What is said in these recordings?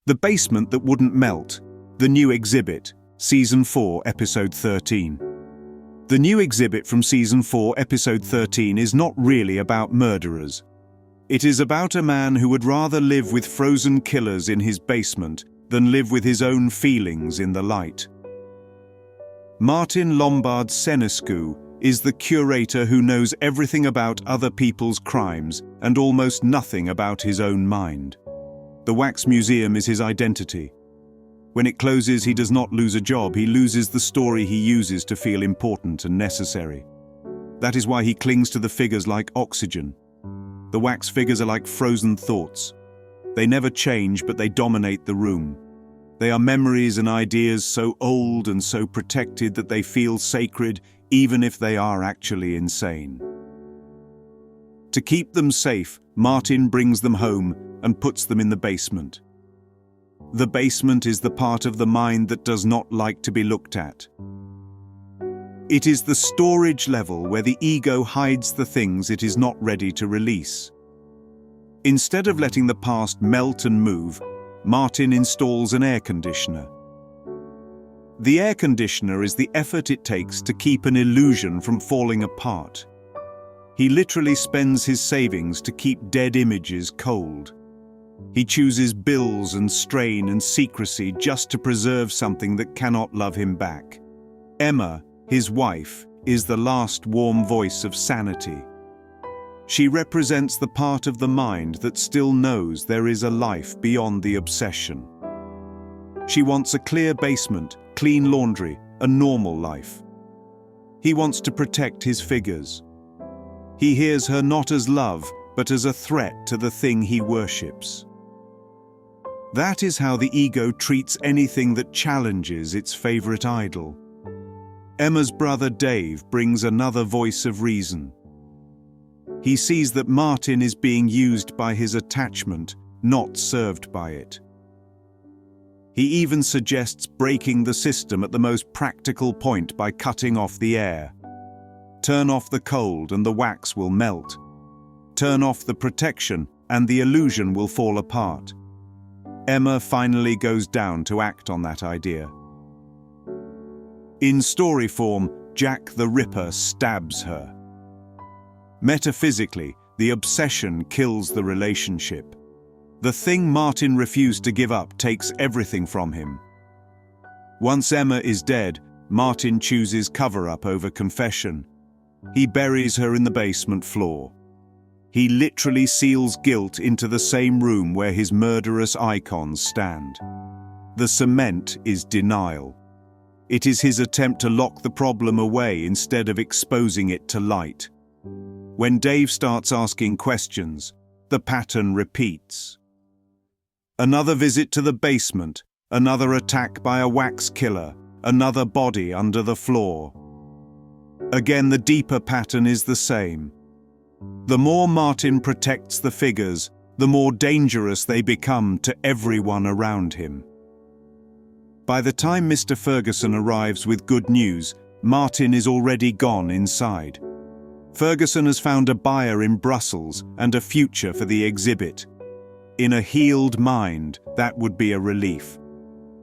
The Basement That Wouldn't Melt, the new exhibit, Season 4, Episode 13. The new exhibit from Season 4, Episode 13 is not really about murderers. It is about a man who would rather live with frozen killers in his basement than live with his own feelings in the light. Martin Lombard Senescu is the curator who knows everything about other people's crimes and almost nothing about his own mind. The Wax Museum is his identity. When it closes, he does not lose a job, he loses the story he uses to feel important and necessary. That is why he clings to the figures like oxygen. The wax figures are like frozen thoughts. They never change, but they dominate the room. They are memories and ideas so old and so protected that they feel sacred, even if they are actually insane. To keep them safe, Martin brings them home and puts them in the basement. The basement is the part of the mind that does not like to be looked at. It is the storage level where the ego hides the things it is not ready to release. Instead of letting the past melt and move, Martin installs an air conditioner. The air conditioner is the effort it takes to keep an illusion from falling apart. He literally spends his savings to keep dead images cold. He chooses bills and strain and secrecy just to preserve something that cannot love him back. Emma, his wife, is the last warm voice of sanity. She represents the part of the mind that still knows there is a life beyond the obsession. She wants a clear basement, clean laundry, a normal life. He wants to protect his figures. He hears her not as love, but as a threat to the thing he worships. That is how the ego treats anything that challenges its favorite idol. Emma's brother Dave brings another voice of reason. He sees that Martin is being used by his attachment, not served by it. He even suggests breaking the system at the most practical point by cutting off the air. Turn off the cold and the wax will melt. Turn off the protection and the illusion will fall apart. Emma finally goes down to act on that idea. In story form, Jack the Ripper stabs her. Metaphysically, the obsession kills the relationship. The thing Martin refused to give up takes everything from him. Once Emma is dead, Martin chooses cover-up over confession. He buries her in the basement floor. He literally seals guilt into the same room where his murderous icons stand. The cement is denial. It is his attempt to lock the problem away instead of exposing it to light. When Dave starts asking questions, the pattern repeats. Another visit to the basement, another attack by a wax killer, another body under the floor. Again, the deeper pattern is the same. The more Martin protects the figures, the more dangerous they become to everyone around him. By the time Mr. Ferguson arrives with good news, Martin is already gone inside. Ferguson has found a buyer in Brussels and a future for the exhibit. In a healed mind, that would be a relief.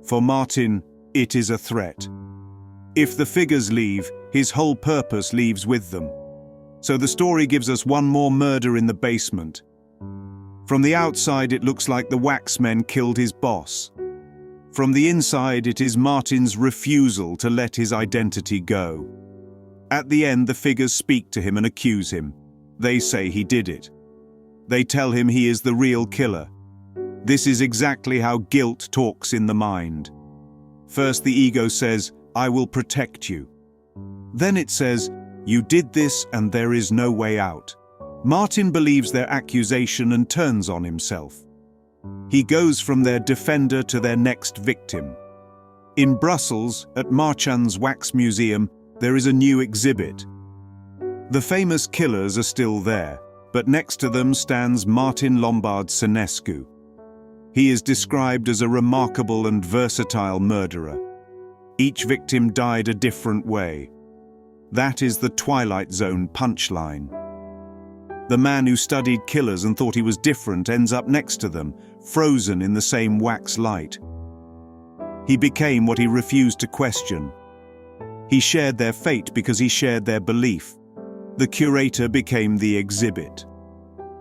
For Martin, it is a threat. If the figures leave, his whole purpose leaves with them. So the story gives us one more murder in the basement. From the outside, it looks like the waxmen killed his boss. From the inside, it is Martin's refusal to let his identity go. At the end, the figures speak to him and accuse him. They say he did it. They tell him he is the real killer. This is exactly how guilt talks in the mind. First, the ego says, "I will protect you." Then it says, "You did this and there is no way out." Martin believes their accusation and turns on himself. He goes from their defender to their next victim. In Brussels, at Marchand's Wax Museum, there is a new exhibit. The famous killers are still there, but next to them stands Martin Lombard Senescu. He is described as a remarkable and versatile murderer. Each victim died a different way. That is the Twilight Zone punchline. The man who studied killers and thought he was different ends up next to them, frozen in the same wax light. He became what he refused to question. He shared their fate because he shared their belief. The curator became the exhibit.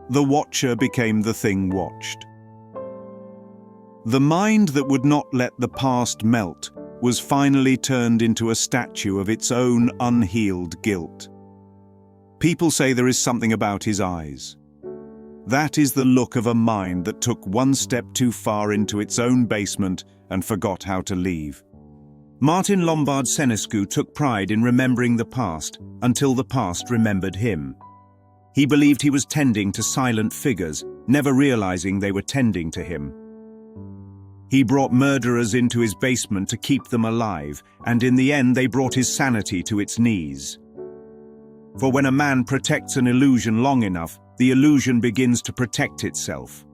The watcher became the thing watched. The mind that would not let the past melt was finally turned into a statue of its own unhealed guilt. People say there is something about his eyes. That is the look of a mind that took one step too far into its own basement and forgot how to leave. Martin Lombard Senescu took pride in remembering the past until the past remembered him. He believed he was tending to silent figures, never realizing they were tending to him. He brought murderers into his basement to keep them alive, and in the end they brought his sanity to its knees. For when a man protects an illusion long enough, the illusion begins to protect itself.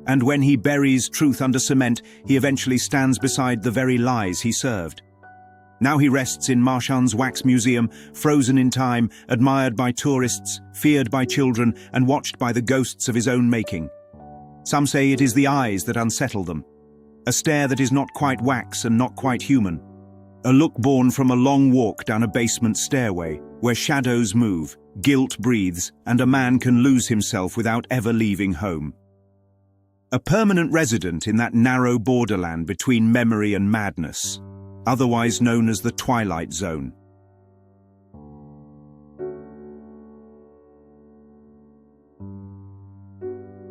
And when he buries truth under cement, he eventually stands beside the very lies he served. Now he rests in Marchand's wax museum, frozen in time, admired by tourists, feared by children, and watched by the ghosts of his own making. Some say it is the eyes that unsettle them. A stare that is not quite wax and not quite human. A look born from a long walk down a basement stairway, where shadows move, guilt breathes, and a man can lose himself without ever leaving home. A permanent resident in that narrow borderland between memory and madness, otherwise known as the Twilight Zone.